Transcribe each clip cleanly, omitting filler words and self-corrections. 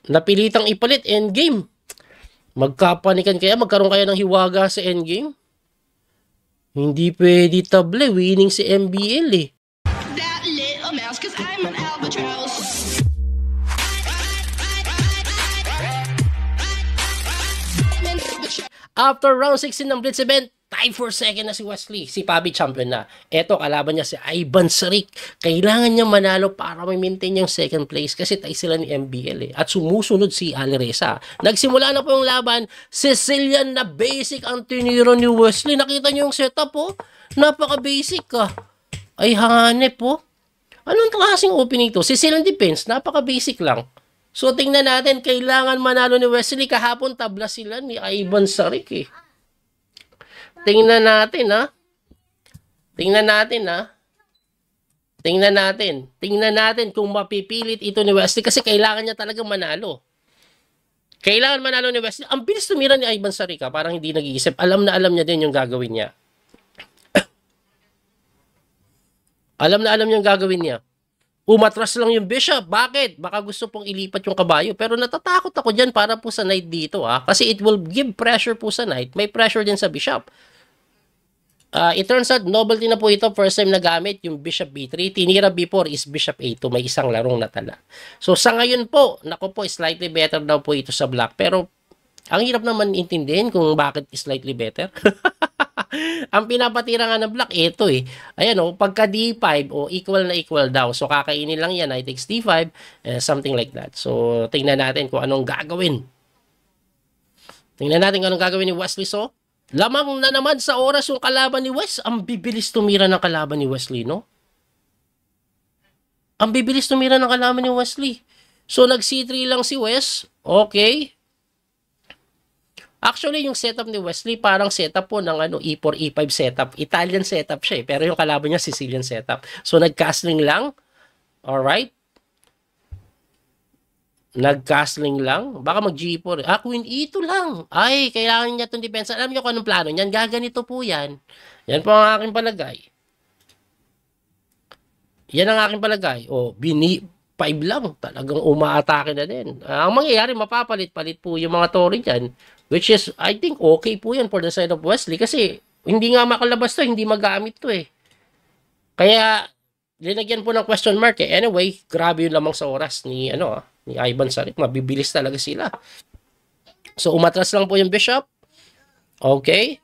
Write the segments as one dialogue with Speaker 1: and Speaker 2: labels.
Speaker 1: Napilitang ipalit endgame. Magkapanikan kaya, magkaroon kaya ng hiwaga sa endgame? Hindi pwede table, winning si MBL eh.
Speaker 2: That little mouse, 'cause I'm an albatross.
Speaker 1: After round 16 ng Blitz event, tie for second na si Wesley. Si Pabi champion na. Eto, kalaban niya si Ivan Sarik. Kailangan niya manalo para may-maintain yung second place kasi tie sila ni MBL eh. At sumusunod si Alireza. Nagsimula na po yung laban. Sicilian na basic ang tiniro ni Wesley. Nakita niyo yung setup po? Napaka-basic ka. Ay, hanep po. Anong klaseng opening to? Sicilian defense, napaka-basic lang. So, tingnan natin, kailangan manalo ni Wesley. Kahapon, tabla sila ni Ivan Sarik eh. Tingnan natin, ha? Tingnan natin, ha? Tingnan natin. Tingnan natin kung mapipilit ito ni Wesley kasi kailangan niya talagang manalo. Kailangan manalo ni Wesley. Ang bilis tumira ni Ivan Sarik, ha? Parang hindi nag-iisip. Alam na alam niya din yung gagawin niya. Alam na alam niya yung gagawin niya. Umatras lang yung bishop. Bakit? Baka gusto pong ilipat yung kabayo. Pero natatakot ako dyan para po sa knight dito. Kasi it will give pressure po sa knight. May pressure din sa bishop. It turns out, novelty na po ito. First time na gamit yung bishop b3. Tinira before is bishop a2. May isang larong natala. So sa ngayon po, naku po, slightly better daw po ito sa black. Pero ang hirap naman intindihin kung bakit slightly better. Ang pinapatira nga ng black, ito eh. Ayan o, pagka d5, o equal na equal daw. So, kakainin lang yan, knight takes d5, something like that. So, tingnan natin kung anong gagawin. Tingnan natin kung anong gagawin ni Wesley. So, lamang na naman sa oras yung kalaban ni Wes. Ang bibilis tumira ng kalaban ni Wesley, no? Ang bibilis tumira ng kalaban ni Wesley. So, nag-c3 lang si Wes. Okay. Actually, yung setup ni Wesley, parang setup po ng E4, E5 setup. Italian setup siya eh. Pero yung kalaban niya, Sicilian setup. So, nag-castling lang. Alright. Nag-castling lang. Baka mag-G4. Queen E2 lang. Ay, kailangan niya itong depensa. Alam niyo kung anong plano niyan? Gaganito po yan. Yan po ang aking palagay. Yan ang aking palagay. O, 5 lang. Talagang umaatake na din. Ang mangyayari, mapapalit-palit po yung mga tori dyan. Which is, I think, okay po yan for the side of Wesley. Kasi, hindi nga makalabas to, hindi magamit to eh. Kaya, linagyan po ng question mark eh. Anyway, grabe yun lamang sa oras ni, ni Ivan Sarik. Mabibilis talaga sila. So, umatras lang po yung bishop. Okay.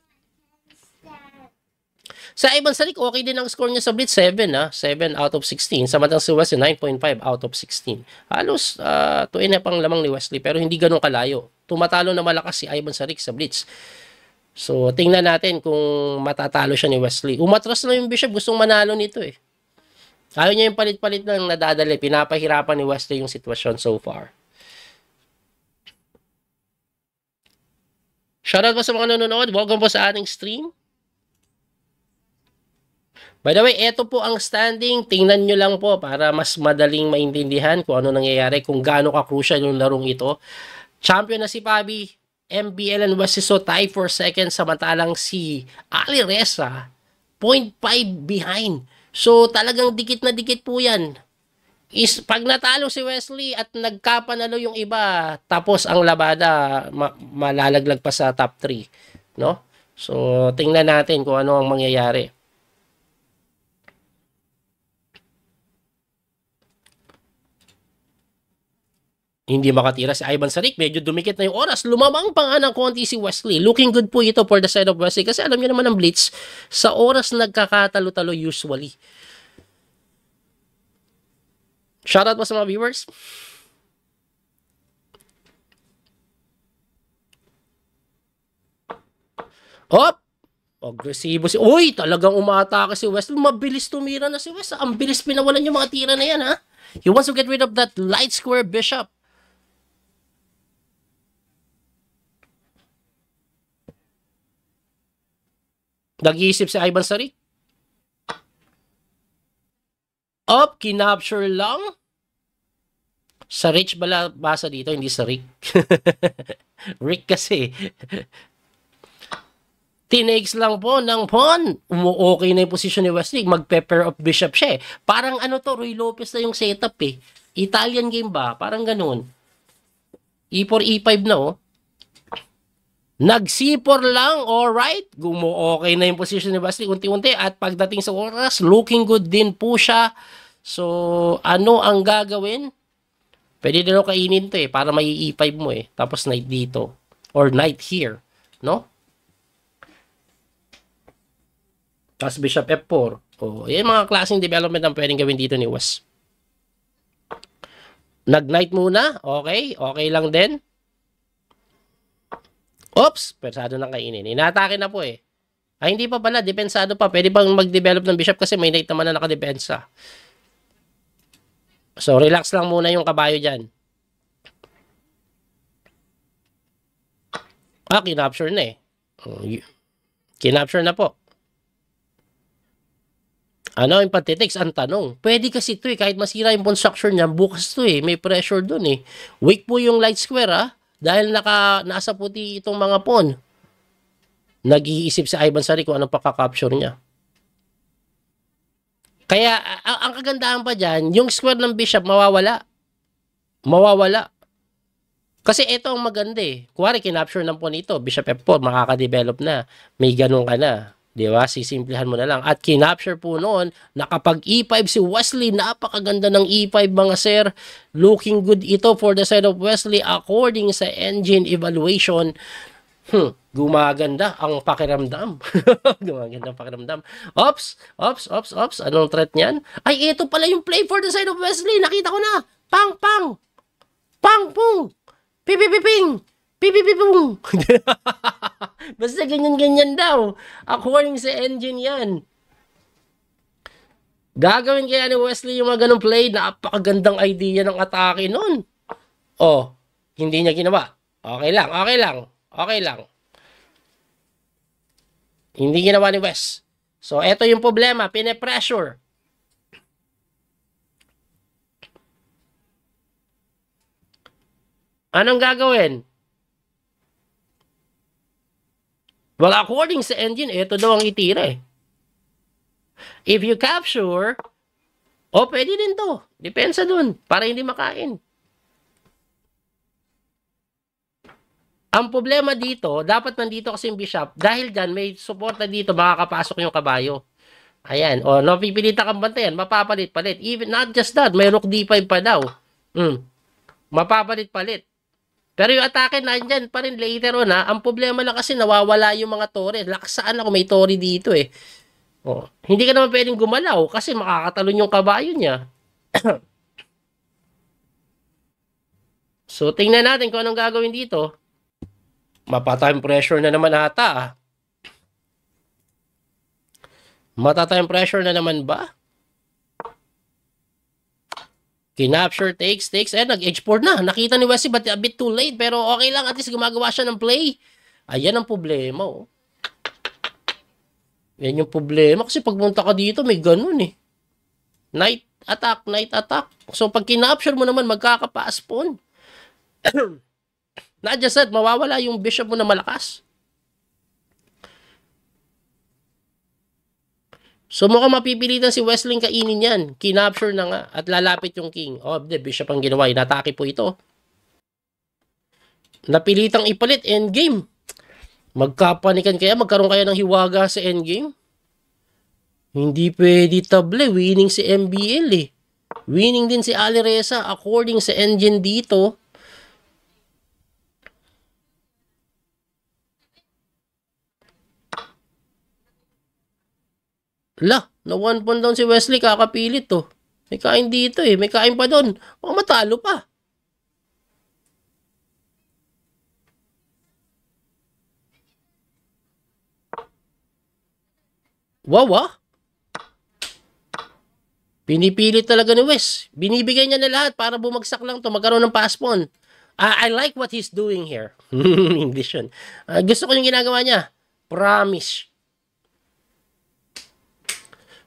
Speaker 1: Sa Ivan Sarik, okay din ang score niya sa Blitz, 7 7 out of 16. Samantalang si Wesley, 9.5 out of 16. Halos, 2 pang lamang ni Wesley, pero hindi ganun kalayo. Tumatalo na malakas si Ivan Sarik sa Blitz. So, tingnan natin kung matatalo siya ni Wesley. Umatras na yung bishop, gustong manalo nito eh. Ayaw niya yung palit-palit ng nadadali. Pinapahirapan ni Wesley yung sitwasyon so far. Shoutout po sa mga nanonood. Welcome po sa ating stream. By the way, ito po ang standing. Tingnan nyo lang po para mas madaling maintindihan kung ano nangyayari, kung gaano ka-crucial yung larong ito. Champion na si Pabi, MBL and Wesiso tie for second, samantalang si Alireza 0.5 behind. So talagang dikit na dikit po yan. Pag natalo si Wesley at nagkapanalo yung iba, tapos ang labada malalaglag pa sa top 3. No? So tingnan natin kung ano ang mangyayari. Hindi makatira si Ivan Sarik. Medyo dumikit na yung oras. Lumamang pa nga ng konti si Wesley. Looking good po ito for the side of Wesley. Kasi alam niyo naman ang Blitz, sa oras nagkakatalo-talo usually. Shoutout po sa mga viewers. Hop! Agresibo si... Uy! Talagang umaatake si Wesley. Mabilis tumira na si Wesley. Ang bilis pinawalan yung mga tira na yan, ha? He wants to get rid of that light square bishop. Nag-iisip si Ivan Sarik. Up, kinapture lang. Sa Rich basa dito, hindi sa Rick. Rick kasi. Tinakes lang po ng pawn. Okay na yung position ni Wesley. Mag-pepper of bishop siya eh. Parang Roy Lopez na yung setup eh. Italian game ba? Parang ganun. E4, E5 na, oh. Nag-C4 lang, alright. Okay na yung position ni Wesley unti-unti. At pagdating sa oras, looking good din po siya. So, ano ang gagawin? Pwede din ako kainin to para may E5 mo Tapos knight dito. Or knight here. No? Tapos bishop F4. Yan mga klaseng development ang pwedeng gawin dito ni Wes. Nag-knight muna. Okay. Okay lang din. Oops! Persado na kainin. Inaatake na po Ay, hindi pa pala. Depensado pa. Pwede bang mag-develop ng bishop kasi may knight naman na nakadepensa. So, relax lang muna yung kabayo dyan. Kinapture na Kinapture na po. Ano yung pagtitext? Ang tanong. Pwede kasi ito kahit masira yung pawn structure niya, bukas to may pressure dun Weak po yung light square dahil nasa puti itong mga pawn. Nag-iisip si Ivan Saric kung anong pakakapture niya. Kaya, ang kagandahan pa dyan, yung square ng bishop mawawala. Mawawala. Kasi ito ang maganda Kuwari, kinapture ng pawn ito, bishop F4, makaka-develop na. May ganun ka na. Di ba? Sisimplihan mo na lang. At kinapture po noon, nakapag E5 si Wesley. Napakaganda ng E5 mga sir. Looking good ito for the side of Wesley according sa engine evaluation. Gumaganda ang pakiramdam. Gumaganda ang pakiramdam. Ops. Anong threat niyan? Ay, ito pala yung play for the side of Wesley. Nakita ko na. Pang, pang. Pang, pung. Pipipiping. Pipipipung. Basta ganyan-ganyan daw. According sa engine yan. Gagawin kaya ni Wesley yung mga ganong play. Napakagandang idea ng atake nun. Hindi niya ginawa. Okay lang. Hindi ginawa ni Wes. So, eto yung problema. Pine-pressure. Anong gagawin? Well, according sa engine, ito daw ang itira If you capture, pwede din to. Depensa dun, para hindi makain. Ang problema dito, dapat nandito kasi yung bishop. Dahil dyan, may suporta dito, makakapasok yung kabayo. Ayan, napipilita kang bantayan, mapapalit-palit. Even, not just that, may rook d5 pa daw. Mapapalit-palit. Pero yung atake nandyan pa rin later on Ang problema lang kasi nawawala yung mga tore. Laksaan ako may tore dito Hindi ka naman pwedeng gumalaw kasi makakatalon yung kabayo niya. So, tingnan natin kung anong gagawin dito. Mapa-time pressure na naman ata Mata-time pressure na naman ba? Kinapture, takes, nag-H4 na. Nakita ni Wesley, but a bit too late. Pero okay lang, at least gumagawa siya ng play. Ayan ang problema, Yan yung problema. Kasi pagpunta ka dito, may ganun Knight attack. So, pag kinapture mo naman, magkakapaas pawn. Not just that, mawawala yung bishop mo na malakas. So, mukhang mapipilitan si Wesley kainin yan. Kinapture na nga at lalapit yung king. The bishop ang ginawa. Inatake po ito. Napilitang ipalit. Endgame. Magkapanikan kaya? Magkaroon kaya ng hiwaga sa endgame? Hindi pwede table. Winning si MBL Winning din si Ali Reza according sa engine dito. Na 1 point down si Wesley, kakapilit May kain dito may kain pa doon. Baka matalo pa. Wow Pinipilit talaga ni Wes. Binibigay niya na lahat para bumagsak lang magkaroon ng pass pawn. I like what he's doing here. English yun. Gusto ko yung ginagawa niya. Promise.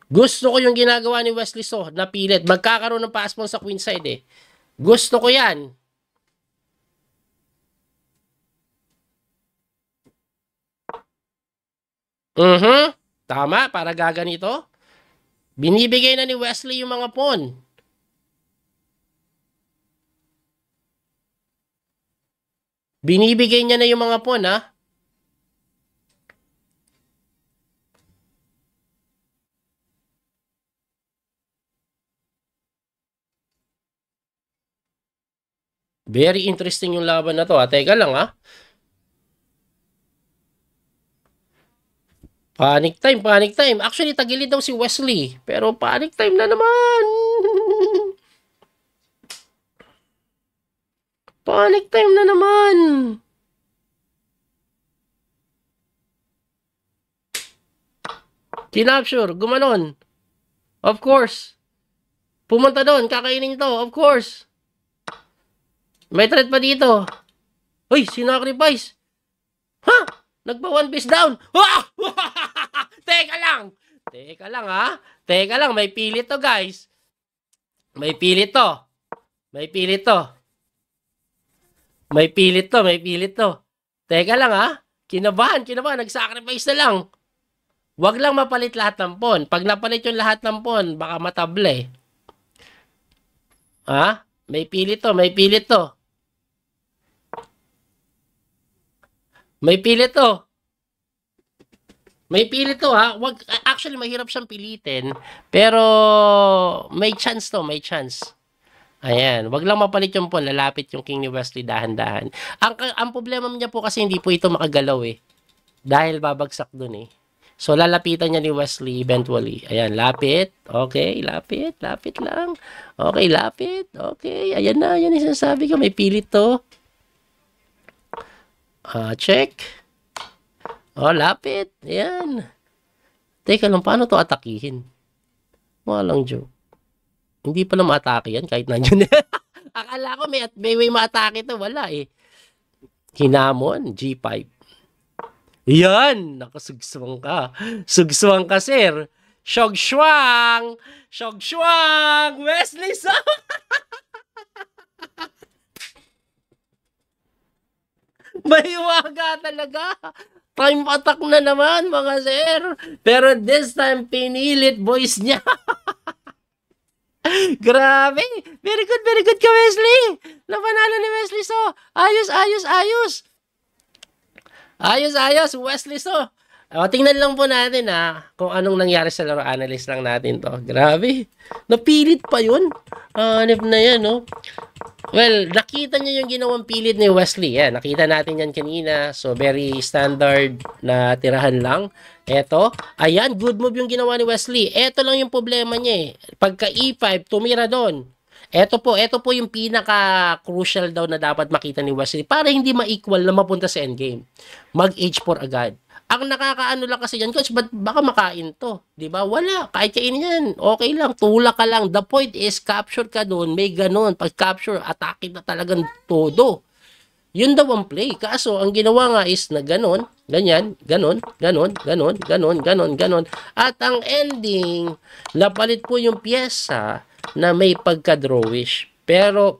Speaker 1: Gusto ko yung ginagawa ni Wesley So, napilit. Magkakaroon ng pass pawn sa queen side Gusto ko yan. Tama, para gaganito. Binibigay na ni Wesley yung mga pawn. Binibigay niya na yung mga pawn, ha? Very interesting yung laban na to, ha? Teka lang, ha? Panic time, panic time. Actually, tagilid daw si Wesley. Pero panic time na naman. Panic time na naman. Kinapture, gumanon. Of course. Pumunta doon, kakainin to, of course. May threat pa dito. Uy, sinacrifice. Ha? Nagpa one piece down. Teka lang. Teka lang, ha? Teka lang, may pilit to, guys. May pilit to. May pilit to. May pilit to, may pilit to. Teka lang, ha? Kinabahan. Nag-sacrifice na lang. Wag lang mapalit lahat ng pawn. Pag napalit yung lahat ng pawn, baka matable. Ha? May pilit to, may pilit to. May pilit to. May pilit to, ha? Wag, actually, mahirap siyang pilitin. Pero, may chance to, may chance. Ayan. Wag lang mapalit yung pawn. Lalapit yung king ni Wesley dahan-dahan. Ang problema niya po kasi hindi po ito makagalaw eh. Dahil babagsak dun eh. So, lalapitan niya ni Wesley eventually. Ayan, lapit. Okay, lapit. Lapit lang. Okay, lapit. Okay, ayan na. Ayan yung sinasabi ko. May pilit to. Check. Lapit. Ayan. Teka lang, paano to atakihin? Walang joke. Hindi pa na ma-atake yan kahit nandiyan. Akala ko may way ma-atake to. Wala eh. Hinamon, G5. Yan! Nakasugsuwang ka. Sugsuwang ka, sir. Shogshuang! Shogshuang! Wesley Song! May waga talaga. Time attack na naman, mga sir. Pero this time, pinilit voice niya. Grabe. Very good ka, Wesley. Napanalo ni Wesley So. Ayos. Ayos, Wesley So. Tingnan lang po natin kung anong nangyari sa laro. Analyst lang natin to. Grabe. Napilit pa yun. Hanip na yan, no? Well, nakita niyo yung ginawang pilit ni Wesley. Yan, nakita natin yan kanina. So, very standard na tirahan lang. Eto. Ayan, good move yung ginawa ni Wesley. Eto lang yung problema niya eh. Pagka E5, tumira doon. Ito po yung pinaka-crucial daw na dapat makita ni Wesley para hindi ma-equal na mapunta sa endgame. Mag-H4 agad. Ang nakakaano lang kasi yan, coach, baka makain to. Diba? Wala. Kahit kainin yan. Okay lang. Tulak ka lang. The point is, capture ka doon. May ganun. Pag capture, atake na talagang todo. Yun daw ang play. Kaso, ang ginawa nga is na ganun, ganyan, ganun. At ang ending, napalit po yung pyesa na may pagka-drawish. Pero,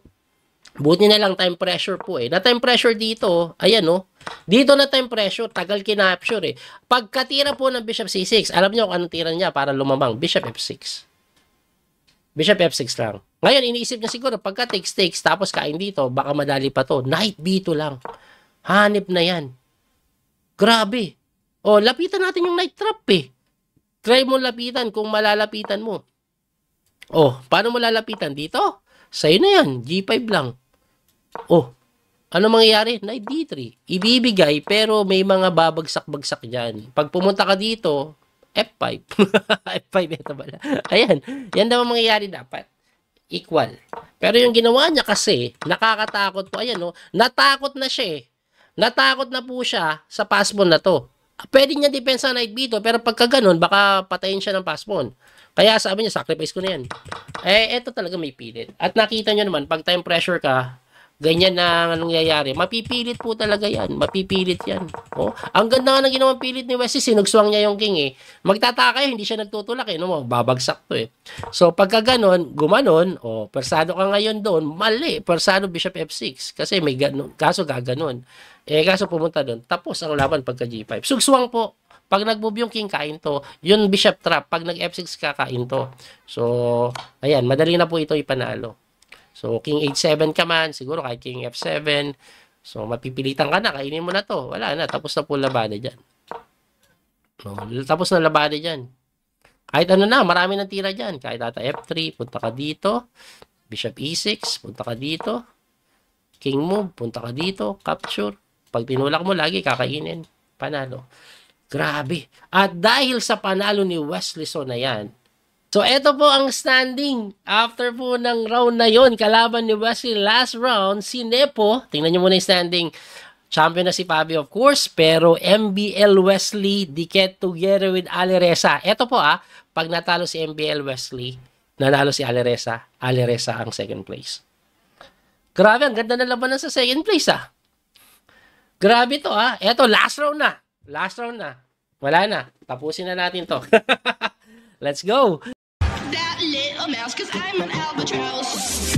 Speaker 1: buti na lang time pressure po eh. Na time pressure dito, ayan dito na time pressure, tagal kinapture eh. Pagkatira po ng Bishop C6, alam niyo kung anong tira niya para lumamang? Bishop F6. Bishop F6 lang. Ngayon, iniisip niya siguro, pagka takes, tapos kain dito, baka madali pa to. Knight B2 lang. Hanip na yan. Grabe. Lapitan natin yung knight trap eh. Try mo lapitan kung malalapitan mo. Paano mo lalapitan? Dito? Sa'yo na yan. G5 lang. Ano mangyayari? Knight D3. Ibibigay, pero may mga babagsak-bagsak dyan. Pag pumunta ka dito, F5. F5 ito pala. Ayan. Yan daw ang mangyayari dapat. Equal. Pero yung ginawa niya kasi, nakakatakot po. Ayan, natakot na siya eh. Natakot na po siya sa passpawn na to. Pwede niya depensa Knight B2, pero pagka ganun, baka patayin siya ng passpawn. Kaya sabi niya, sacrifice ko na yan. Eto talaga may pilit. At nakita niyo naman, pag time pressure ka, ganyan na nangyayari. Mapipilit po talaga yan. Mapipilit yan. Ang ganda nga ng ginawang pilit ni Wesley, sinugswang niya yung king eh. Magtataka hindi siya nagtutulak eh. Babagsak to eh. So, pagka ganon, gumanon, persado ka ngayon doon, mali. Persado Bishop F6. Kasi may ganon, kaso gaganon. Kaso pumunta doon. Tapos ang laban pagka G5. Sugswang po. Pag nag-move yung king, kain to. Yun Bishop Trap. Pag nag-F6 ka, kain to. So, ayan. Madali na po ito ipanalo. So, King H7 ka man, siguro kahit King F7. So, mapipilitan ka na, kainin mo na to. Wala na, tapos na po labanan dyan. No, tapos na labanan dyan. Kahit ano na, marami ng tira dyan. Kahit ata F3, punta ka dito. Bishop E6, punta ka dito. King move, punta ka dito. Capture. Pag tinulak mo, lagi kakainin. Panalo. Grabe. At dahil sa panalo ni Wesley So na yan, so eto po ang standing. After po ng round na yon, kalaban ni Wesley last round, si Nepo, tingnan nyo muna yung standing. Champion na si Fabi of course, pero MBL Wesley dikit together with Aleresa. Eto po pag natalo si MBL Wesley, nanalo si Aleresa. Aleresa ang second place. Grabe, ang ganda na labanan sa second place Grabe to Eto, last round na. Last round na. Wala na. Tapusin na natin to. Let's go.
Speaker 2: That little mouse, 'cause I'm an albatross.